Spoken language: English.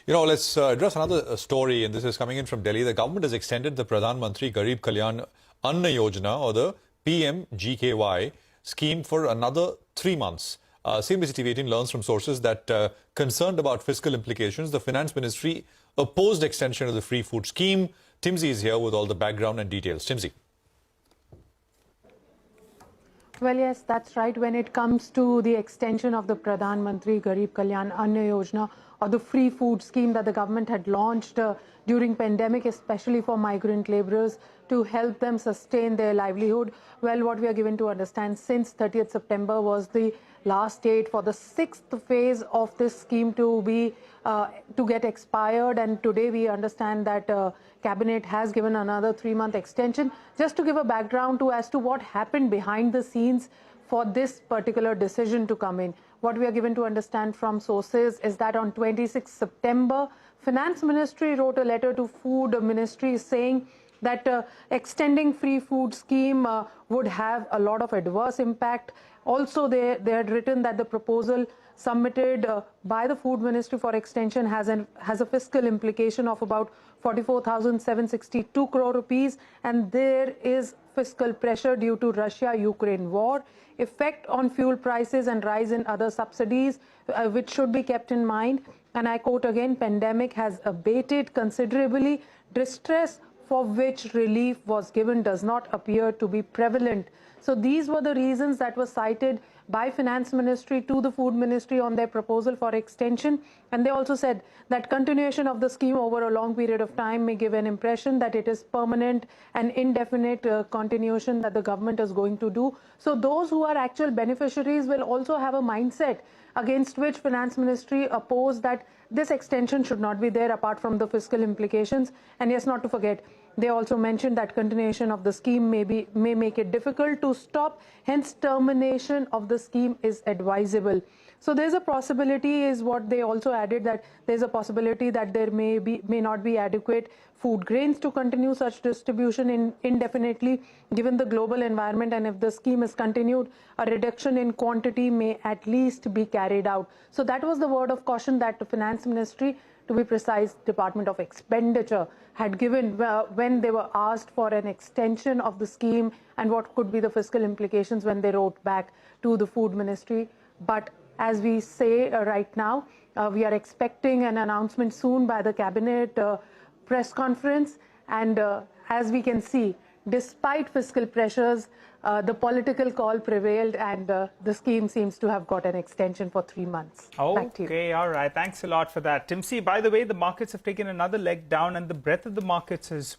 Let's address another story, and this is coming in from Delhi. The government has extended the Pradhan Mantri Garib Kalyan Yojna, or the PMGKY scheme, for another 3 months. CNBC-TV18 learns from sources that concerned about fiscal implications, the Finance Ministry opposed extension of the free food scheme. Timsy is here with all the background and details. Timsy. Well, yes, that's right. When it comes to the extension of the Pradhan Mantri Garib Kalyan Yojna, or the free food scheme that the government had launched during pandemic, especially for migrant laborers, to help them sustain their livelihood. Well, what we are given to understand, since 30th September was the last date for the 6th phase of this scheme to get expired, and today we understand that Cabinet has given another 3-month extension. Just to give a background as to what happened behind the scenes for this particular decision to come in. What we are given to understand from sources is that on 26 September, Finance Ministry wrote a letter to Food Ministry saying that extending free food scheme would have a lot of adverse impact. Also, they had written that the proposal submitted by the Food Ministry for extension has a fiscal implication of about 44,762 crore rupees, and there is fiscal pressure due to Russia-Ukraine war, effect on fuel prices and rise in other subsidies, which should be kept in mind. And I quote again, pandemic has abated considerably. Distress for which relief was given does not appear to be prevalent. So these were the reasons that were cited by Finance Ministry to the Food Ministry on their proposal for extension. And they also said that continuation of the scheme over a long period of time may give an impression that it is permanent and indefinite continuation that the government is going to do. So those who are actual beneficiaries will also have a mindset against which Finance Ministry opposed that this extension should not be there apart from the fiscal implications. And yes, not to forget, they also mentioned that continuation of the scheme may make it difficult to stop, hence termination of the scheme is advisable. So there's a possibility, is what they also added, that there's a possibility that there may not be adequate food grains to continue such distribution indefinitely given the global environment, and if the scheme is continued, a reduction in quantity may at least be carried out. So that was the word of caution that the Finance Ministry, to be precise, Department of Expenditure, had given when they were asked for an extension of the scheme and what could be the fiscal implications when they wrote back to the Food Ministry. But as we say right now, we are expecting an announcement soon by the Cabinet press conference, and as we can see, despite fiscal pressures, the political call prevailed, and the scheme seems to have got an extension for 3 months. Okay, all right. Thanks a lot for that, Timsy. By the way, the markets have taken another leg down, and the breadth of the markets has